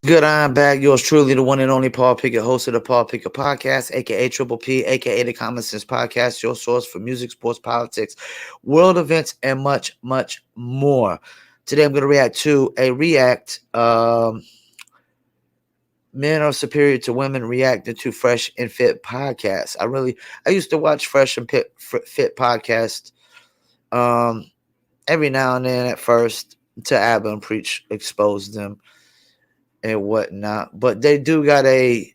Good, I'm back. Yours truly, the one and only Paul Pickett, host of the Paul Pickett Podcast, aka Triple P, aka the Common Sense Podcast, your source for music, sports, politics, world events, and much, much more. Today, I'm going to react to a Men Are Superior to Women reacting to Fresh and Fit podcast. I used to watch Fresh and Fit podcast every now and then at first until Abba and Preach exposed them and whatnot, but they do got a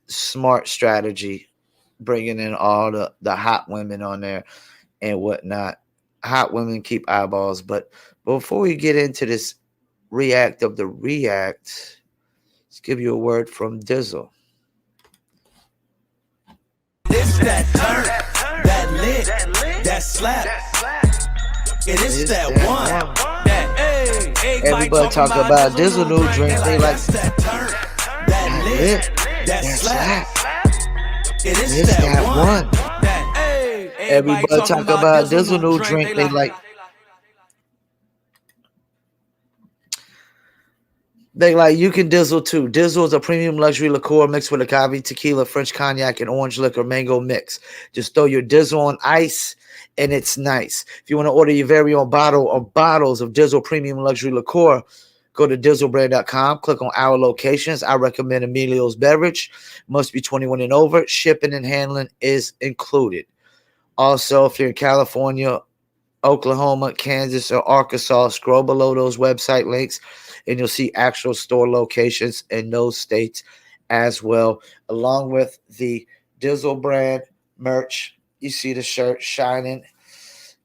smart strategy bringing in all the hot women on there and whatnot. Hot women keep eyeballs. But before we get into this react, let's give you a word from Dizzle. It's that turn, that lit, that slap. It is that one. Everybody talk about Dizzle new drink. They like that lit, that slap. It is that one. Everybody talk about Dizzle new drink. They like you can Dizzle too. Dizzle is a premium luxury liqueur mixed with agave, tequila, French cognac, and orange liquor mango mix. Just throw your Dizzle on ice and it's nice. If you want to order your very own bottle or bottles of Dizzle premium luxury liqueur, go to dizzlebrand.com, click on our locations. I recommend Emilio's Beverage. Must be 21 and over. Shipping and handling is included. Also, if you're in California, Oklahoma, Kansas, or Arkansas, scroll below those website links and you'll see actual store locations in those states as well, along with the Dizzle brand merch. You see the shirt shining.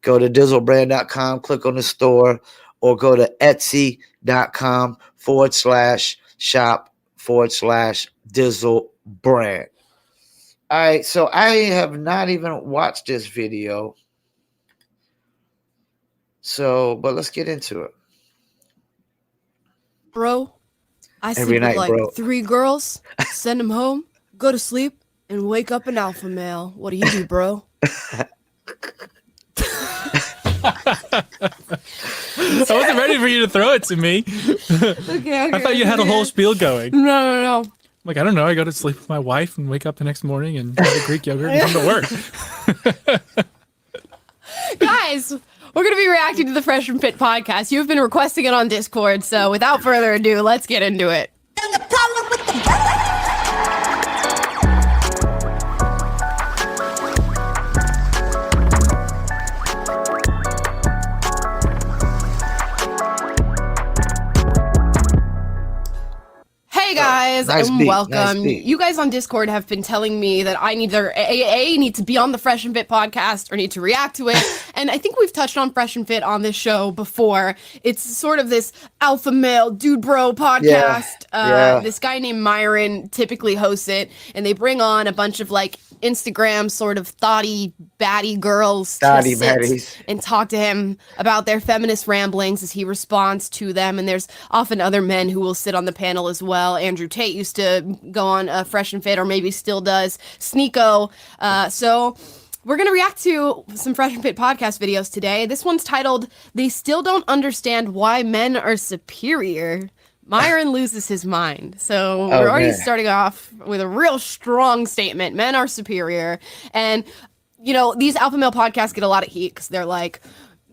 Go to dizzlebrand.com, click on the store, or go to etsy.com/shop/Dizzle brand. All right, so I have not even watched this video. But let's get into it. Bro, I sleep with like 3 girls, send them home, go to sleep, and wake up an alpha male. What do you do, bro? I wasn't ready for you to throw it to me. Okay. I thought you had a whole spiel going. No. Like, I don't know. I go to sleep with my wife and wake up the next morning and have a Greek yogurt and come to work. Guys, we're going to be reacting to the Fresh and Fit podcast. You've been requesting it on Discord, so without further ado, let's get into it. Hey guys, and welcome. You guys on Discord have been telling me that I need to be on the Fresh and Fit podcast or need to react to it. And I think we've touched on Fresh and Fit on this show before. It's sort of this alpha male dude bro podcast. This guy named Myron typically hosts it, and they bring on a bunch of like Instagram sort of thoughty baddie girls to sit and talk to him about their feminist ramblings as he responds to them. And there's often other men who will sit on the panel as well. Andrew Tate used to go on Fresh and Fit, or maybe still does. Sneeko. So we're going to react to some Fresh and Fit podcast videos today. This one's titled, "They Still Don't Understand Why Men Are Superior." Myron loses his mind. So we're already starting off with a real strong statement. Men are superior. And, you know, these alpha male podcasts get a lot of heat because they're like,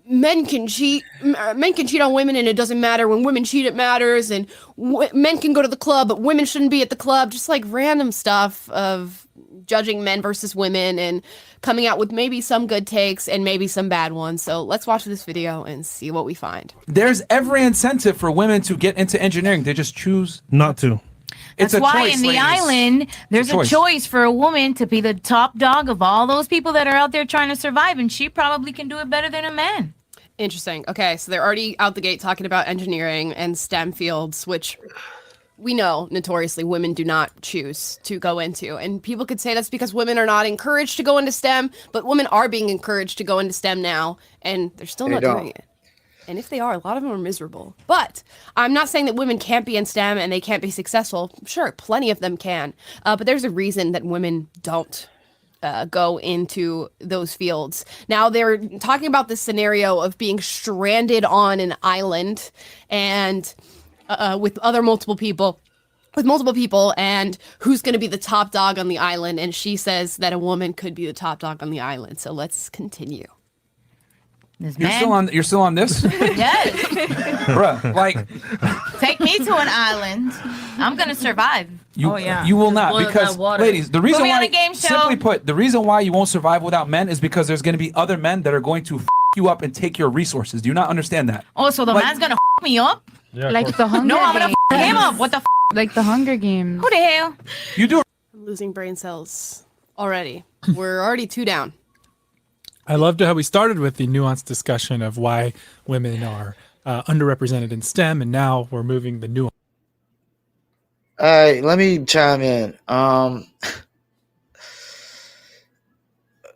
men can cheat on women and it doesn't matter. When women cheat, it matters. And men can go to the club, but women shouldn't be at the club. Just like random stuff of judging men versus women and coming out with maybe some good takes and maybe some bad ones. So let's watch this video and see what we find. There's every incentive for women to get into engineering. They just choose not to. That's why in the island, there's a choice for a woman to be the top dog of all those people that are out there trying to survive, and she probably can do it better than a man. Interesting. Okay, so they're already out the gate talking about engineering and STEM fields, which we know notoriously women do not choose to go into. And people could say that's because women are not encouraged to go into STEM, but women are being encouraged to go into STEM now, and they're still not doing it. And if they are, a lot of them are miserable. But I'm not saying that women can't be in STEM and they can't be successful. Sure, plenty of them can. But there's a reason that women don't go into those fields. Now, they're talking about this scenario of being stranded on an island and with other multiple people. with multiple people and who's going to be the top dog on the island. And she says that a woman could be the top dog on the island. So let's continue. You're still on this? Yes. Bruh, like, take me to an island. I'm going to survive. You will not, because ladies, the reason why, simply put, the reason why you won't survive without men is because there's going to be other men that are going to you up and take your resources. Do you not understand that? Oh, so the man's going to me up? Yeah, like the Hunger No, I'm going to him up. What the Like the Hunger Games. Who the hell? You do. I'm losing brain cells already. We're already 2 down. I loved how we started with the nuanced discussion of why women are underrepresented in STEM, and now we're moving the nuance. All right, let me chime in.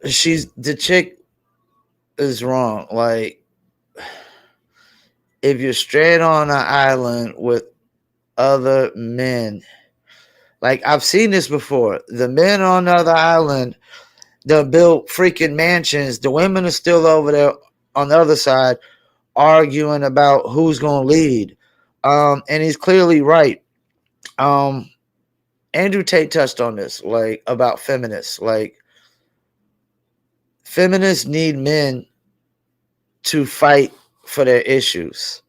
The chick is wrong. Like, if you're straight on an island with other men, like I've seen this before, the men on the other island, they'll build freaking mansions. The women are still over there on the other side arguing about who's going to lead. And he's clearly right. Andrew Tate touched on this, like, about feminists. Like, feminists need men to fight for their issues.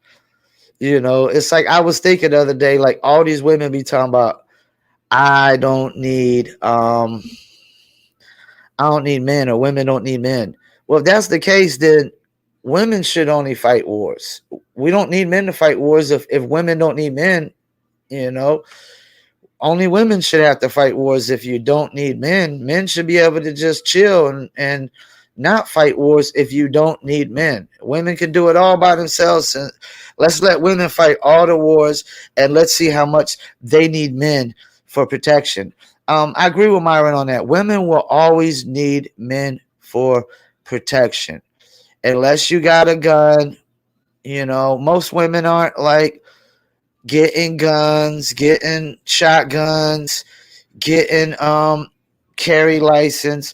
You know, it's like I was thinking the other day, like, all these women be talking about, I don't need men, or women don't need men. Well, if that's the case, then women should only fight wars. We don't need men to fight wars if women don't need men, you know. Only women should have to fight wars if you don't need men. Men should be able to just chill and not fight wars if you don't need men. Women can do it all by themselves. And let's let women fight all the wars, and let's see how much they need men for protection. I agree with Myron on that. Women will always need men for protection. Unless you got a gun, you know, most women aren't like getting guns, getting shotguns, getting carry license.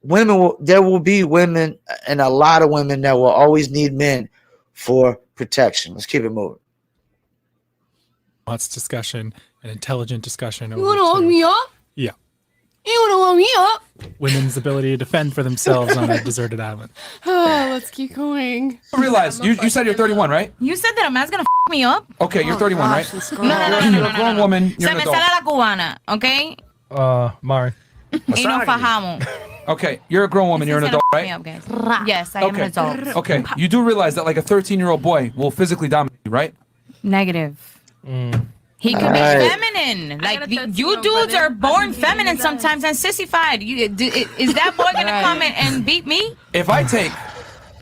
There will be women, and a lot of women, that will always need men for protection. Let's keep it moving. Lots of discussion, an intelligent discussion. You want to lock me up? Yeah. You want to lock me up? Women's ability to defend for themselves on a deserted island. Let's keep going. I realize you said you're 31, right? You said that a man's gonna me up. Okay, you're 31, right? No. You're a grown woman. You're Se an me adult. sale la cubana, okay? Mari. Y nos fajamos. Okay, you're a grown woman. You're an adult, right? Yes, I am an adult. Okay, you do realize that like a 13-year-old boy will physically dominate you, right? Negative. He could be feminine. Like, you dudes are born feminine sometimes and sissified. Is that boy going to come and beat me? If I take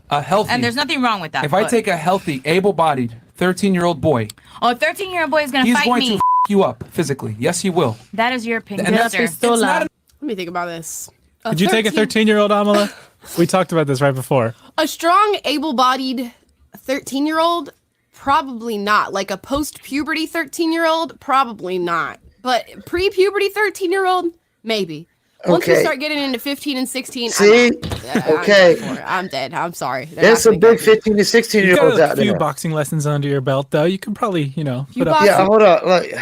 a healthy... And there's nothing wrong with that. If I take a healthy, able-bodied 13-year-old boy... Oh, a 13-year-old boy is going to fight me. He's going to you up physically. Yes, he will. That is your opinion, and sir. Let me think about this. Could you take a 13-year-old, Amala? We talked about this right before. A strong, able-bodied 13-year-old? Probably not. Like a post-puberty 13-year-old? Probably not. But pre-puberty 13-year-old? Maybe. Once we start getting into 15 and 16, see? I'm dead. I'm sorry. There's some big 15 to 16-year-olds out there. A few boxing lessons under your belt, though. You can probably, put up. Yeah, hold on. Like,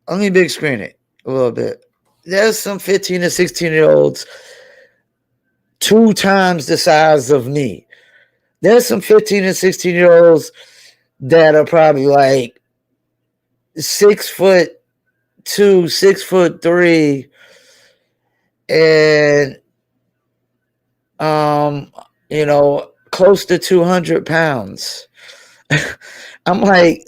let me big screen it a little bit. There's some 15 to 16-year-olds 2 times the size of me. There's some 15 and 16-year-olds that are probably like 6'2", 6'3", and close to 200 pounds. I'm like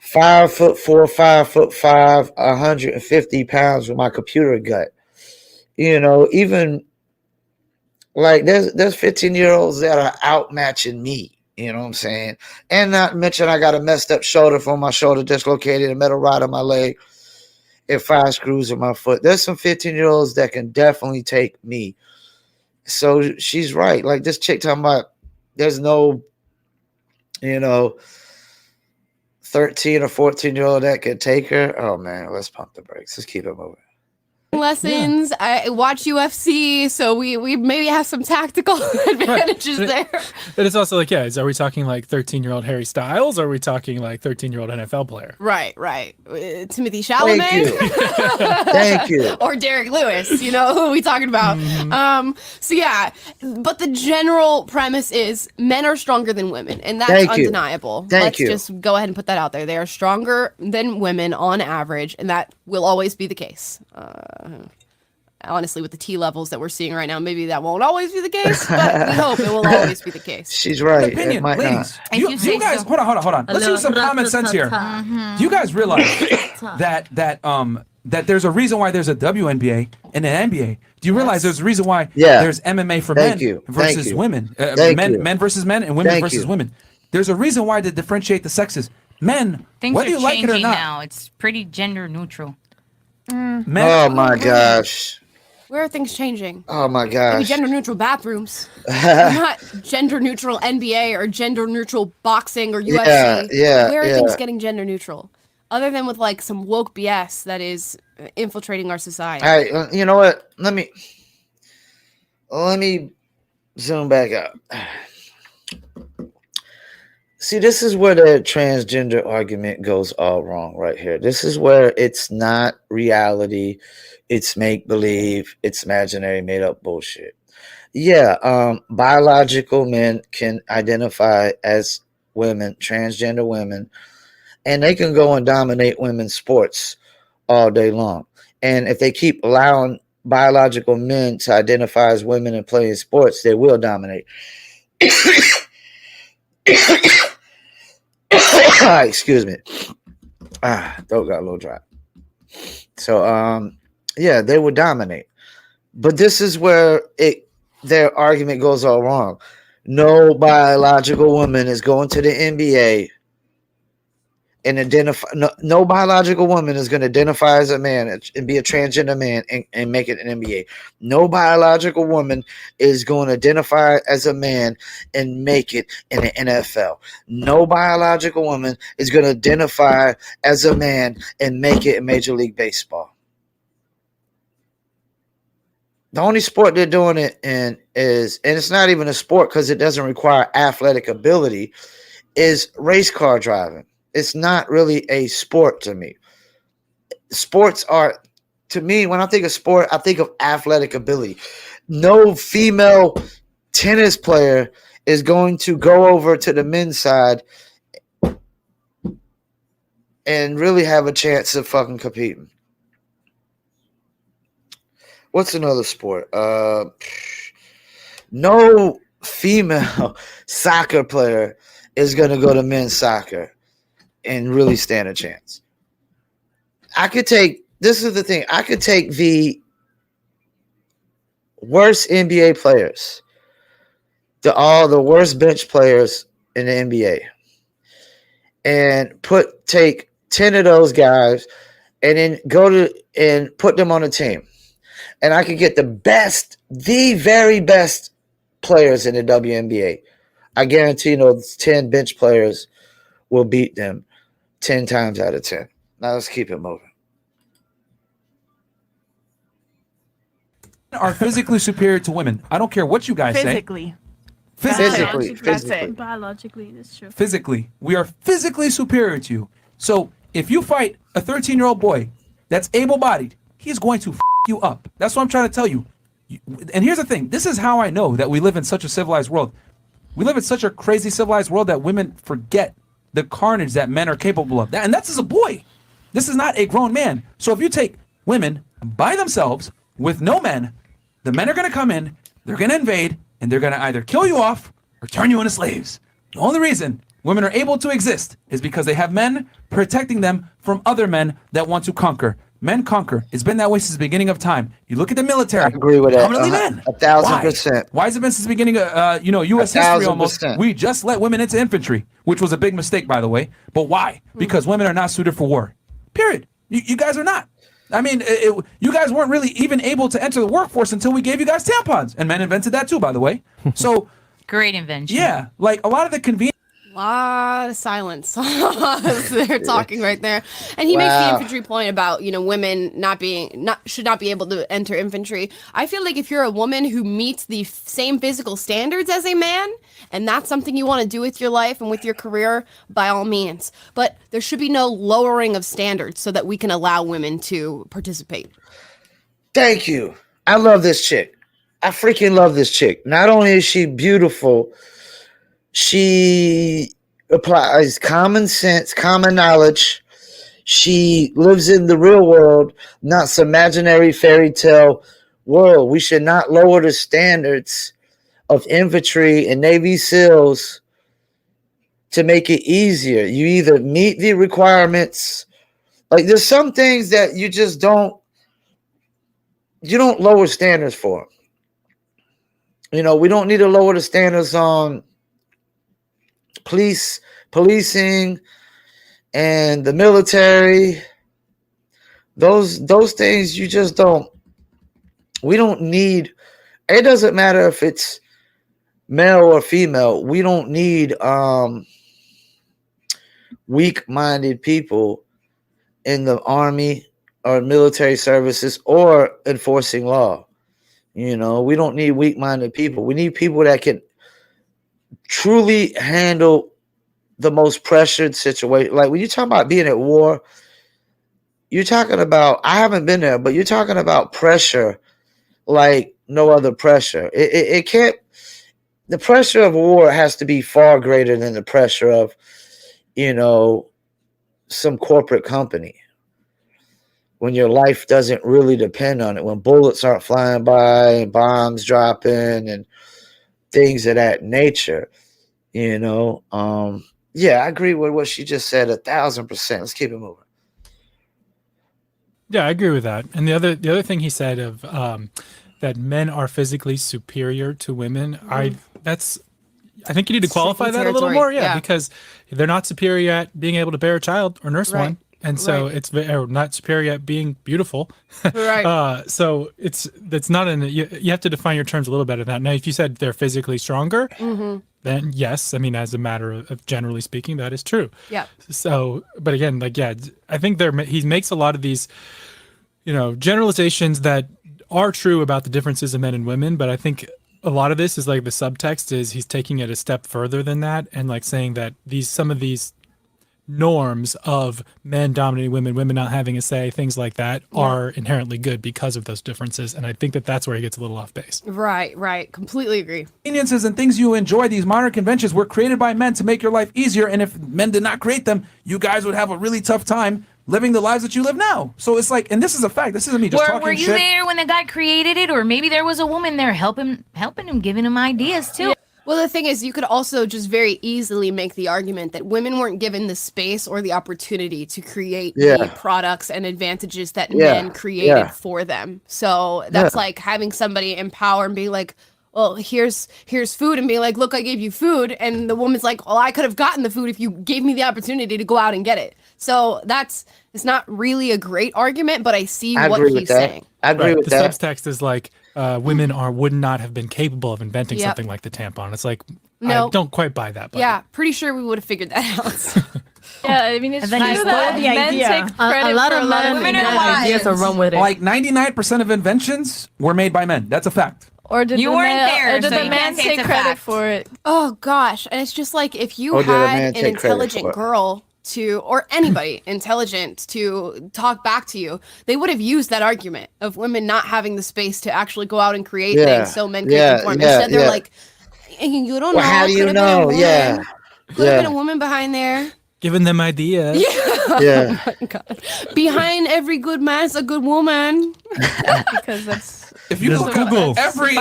5'4", 5'5", 150 pounds with my computer gut. Even like there's 15-year-olds that are outmatching me. You know what I'm saying? And not mention I got a messed up shoulder from my shoulder dislocated, a metal rod on my leg, and 5 screws in my foot. There's some 15-year-olds that can definitely take me. So she's right. Like this chick talking about there's no, 13 or 14-year-old that could take her. Oh man, let's pump the brakes. Let's keep it moving. lessons. I watch UFC, so we maybe have some tactical advantages there. But it's also like, are we talking like 13-year-old Harry Styles? Or are we talking like 13-year-old NFL player? Right. Timothy Chalamet. Thank you. Or Derek Lewis. You know, who are we talking about? So yeah, but the general premise is men are stronger than women, and that's undeniable. Let's just go ahead and put that out there. They are stronger than women on average, and that will always be the case. Honestly, with the T levels that we're seeing right now, maybe that won't always be the case, but we hope it will always be the case. She's right. Opinion, ladies. You guys, hold on. Let's use some common sense here. Do you guys realize that there's a reason why there's a WNBA and an NBA? Do you realize there's a reason why there's MMA for men versus women, men versus men, and women versus women? There's a reason why to differentiate the sexes. Men, whether you like it or not, now it's pretty gender neutral. Men, oh my gosh. Where are things changing? Oh my gosh. Maybe gender neutral bathrooms. Not gender neutral NBA or gender neutral boxing or UFC. Where are things getting gender neutral? Other than with like some woke BS that is infiltrating our society. All right, you know what? Let me zoom back out. See, this is where the transgender argument goes all wrong right here. This is where it's not reality. It's make-believe. It's imaginary, made-up bullshit. Yeah, biological men can identify as women, transgender women, and they can go and dominate women's sports all day long. And if they keep allowing biological men to identify as women and play in sports, they will dominate. Excuse me. Throat got a little dry. So, they would dominate. But this is where their argument goes all wrong. No biological woman is going to the NBA and identify. No biological woman is going to identify as a man and be a transgender man and make it an NBA. No biological woman is going to identify as a man and make it in the NFL. No biological woman is going to identify as a man and make it in Major League Baseball. The only sport they're doing it in is, and it's not even a sport because it doesn't require athletic ability, is race car driving. It's not really a sport to me. Sports are, to me, when I think of sport, I think of athletic ability. No female tennis player is going to go over to the men's side and really have a chance of fucking competing. What's another sport? No female soccer player is going to go to men's soccer and really stand a chance. This is the thing, I could take the worst NBA players, all the worst bench players in the NBA, and take 10 of those guys and then put them on a team. And I could get the very best players in the WNBA. I guarantee those 10 bench players will beat them 10 times out of 10. Now let's keep it moving. Are physically superior to women. I don't care what you guys say. Physically. That's it. Biologically, that's true. Physically. We are physically superior to you. So if you fight a 13-year-old boy that's able-bodied, he's going to you up. That's what I'm trying to tell you. And here's the thing. This is how I know that we live in such a civilized world. We live in such a crazy civilized world that women forget the carnage that men are capable of. And that's as a boy. This is not a grown man. So if you take women by themselves with no men, the men are going to come in, they're going to invade, and they're going to either kill you off or turn you into slaves. The only reason women are able to exist is because they have men protecting them from other men that want to conquer. Men conquer. It's been that way since the beginning of time. You look at the military. I agree with that. Predominantly men. 1,000%. Why has it been since the beginning of U.S. history almost? We just let women into infantry, which was a big mistake, by the way. But why? Because women are not suited for war. Period. You guys are not. I mean, you guys weren't really even able to enter the workforce until we gave you guys tampons. And men invented that too, by the way. So great invention. Yeah. Like a lot of the convenience. lot of silence. They're talking right there, and he makes the infantry point about women should not be able to enter infantry. I feel like if you're a woman who meets the same physical standards as a man, and that's something you want to do with your life and with your career, by all means. But there should be no lowering of standards so that we can allow women to participate. Thank you. I love this chick. I freaking love this chick. Not only is she beautiful, she applies common sense, common knowledge. She lives in the real world, not some imaginary fairy tale world. We should not lower the standards of infantry and Navy SEALs to make it easier. You either meet the requirements. Like, there's some things that you just don't lower standards for. We don't need to lower the standards on policing and the military. Those things you just don't. We don't need. It doesn't matter if it's male or female. We don't need weak-minded people in the army or military services or enforcing law. We don't need weak-minded people. We need people that can truly handle the most pressured situation. Like, when you talk about being at war, you're talking about, I haven't been there, but you're talking about pressure like no other pressure. It can't, the pressure of war has to be far greater than the pressure of, some corporate company. When your life doesn't really depend on it, when bullets aren't flying by and bombs dropping and things of that nature, Yeah, I agree with what she just said 1,000%. Let's keep it moving. Yeah, I agree with that. And the other thing he said of that men are physically superior to women, I think you need to qualify that a little more, because they're not superior at being able to bear a child or nurse one. And so it's not superior at being beautiful. Right. So that's not you have to define your terms a little better than that. Now, if you said they're physically stronger, then yes, I mean, as a matter of generally speaking, that is true. Yeah. So, but again, I think he makes a lot of these, generalizations that are true about the differences of men and women. But I think a lot of this is like the subtext is he's taking it a step further than that, and like saying that some of these norms of men dominating women not having a say, things like that are inherently good because of those differences. And I think that's where he gets a little off base. Right. Completely agree. Conveniences and things you enjoy, these modern conventions were created by men to make your life easier. And if men did not create them, you guys would have a really tough time living the lives that you live now. So it's like, and this is a fact. This isn't me just talking shit. Were you there when the guy created it? Or maybe there was a woman there helping him, giving him ideas too. Well, the thing is, you could also just very easily make the argument that women weren't given the space or the opportunity to create the products and advantages that men created for them. So that's like having somebody empower and be like, well, here's food, and be like, look, I gave you food. And the woman's like, well, I could have gotten the food if you gave me the opportunity to go out and get it. So it's not really a great argument, but I see what he's saying. I agree with that. The subtext is like, women would not have been capable of inventing something like the tampon. It's like, I don't quite buy that. But yeah, pretty sure we would have figured that out. Yeah, I mean, it's and then true that the men idea. take credit a lot for of a lot of men women have ideas or run with it. Like 99% of inventions were made by men. That's a fact. Or did You weren't there, or did so the you man can't say take it's a credit fact. for it? Oh gosh, and it's just like if you Or did a man had an take credit intelligent for it? girl or anybody intelligent to talk back to you, they would have used that argument of women not having the space to actually go out and create things so men could perform. Instead, they're like, you don't know. How do you know? Could have been a woman behind there. giving them ideas. Yeah. Oh my God. Behind every good man is a good woman. Because that's If you look Google. at every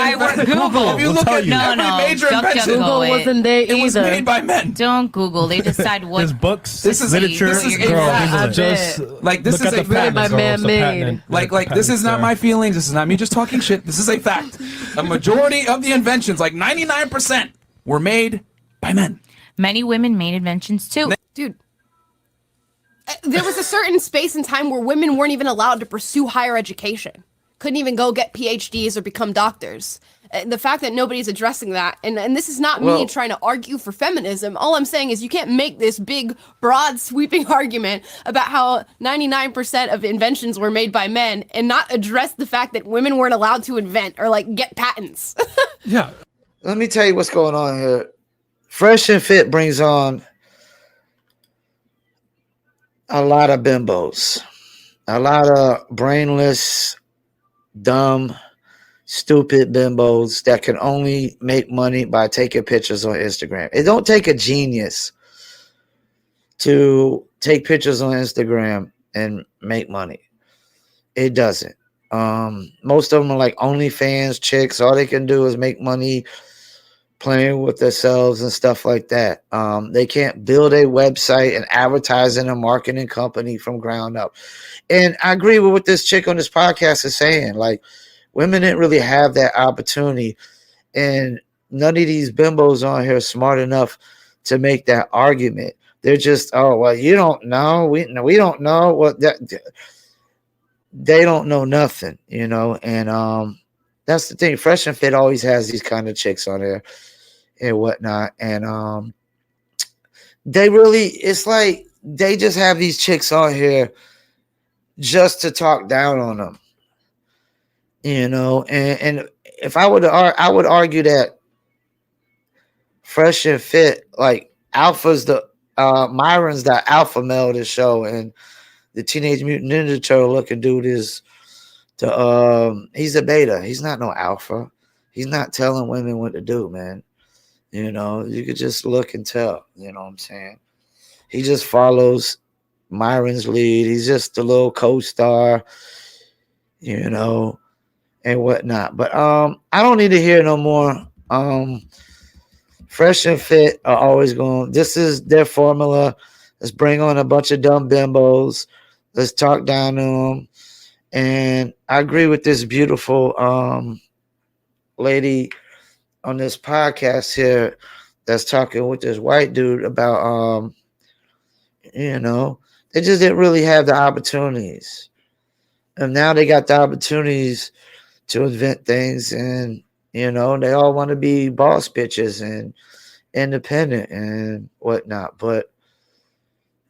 Google. if you look at every major invention, Google wasn't there it was either. made by men. Don't Google. They decide what. There's books, This is- literature. this is Girl, exact. just Like, this look is at a the fact. by man-made. Like this is not my feelings. This is not me just talking shit. This is a fact. A majority of the inventions, like 99%, were made by men. Many women made inventions too. Dude. There was a certain space and time where women weren't even allowed to pursue higher education. Couldn't even go get PhDs or become doctors. the fact that nobody's addressing that, and this is not me trying to argue for feminism. All I'm saying is you can't make this big, broad, sweeping argument about how 99% of inventions were made by men and not address the fact that women weren't allowed to invent or like get patents. Yeah. Let me tell you what's going on here. Fresh and Fit brings on a lot of bimbos, a lot of brainless, dumb, stupid bimbos that can only make money by taking pictures on Instagram. It don't take a genius to take pictures on Instagram and make money. It doesn't. Most of them are like OnlyFans chicks. All they can do is make money playing with themselves and stuff like that. They can't build a website and advertising and marketing company from ground up. And I agree with what this chick on this podcast is saying. Like, women didn't really have that opportunity, and none of these bimbos on here are smart enough to make that argument. They're just, oh, well, you don't know. We don't know what that. They don't know nothing, you know. And that's the thing. Fresh and Fit always has these kind of chicks on there and whatnot. And they really, it's like they just have these chicks on here just to talk down on them. You know, and if I would argue that Fresh and Fit, like Alpha's Myron's the alpha male of the show, and the Teenage Mutant Ninja Turtle looking dude is he's a beta. He's not no alpha. He's not telling women what to do, man. You know, you could just look and tell. You know what I'm saying? He just follows Myron's lead. He's just a little co-star, you know, and whatnot. But I don't need to hear no more. Fresh and Fit are always going. This is their formula. Let's bring on a bunch of dumb bimbos. Let's talk down to them. And I agree with this beautiful lady on this podcast here that's talking with this white dude about you know, they just didn't really have the opportunities. And now they got the opportunities to invent things, and you know, they all want to be boss bitches and independent and whatnot. But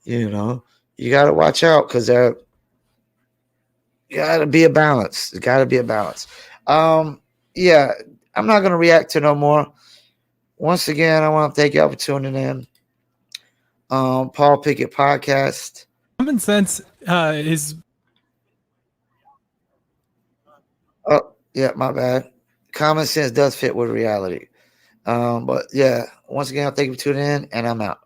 you know, you got to watch out because there got to be a balance. There got to be a balance. Yeah, I'm not gonna react to no more. Once again, I want to thank y'all for tuning in. Paul Pickett Podcast. Common sense is. Oh, yeah, my bad. Common sense does fit with reality. But yeah, once again, thank you for tuning in, and I'm out.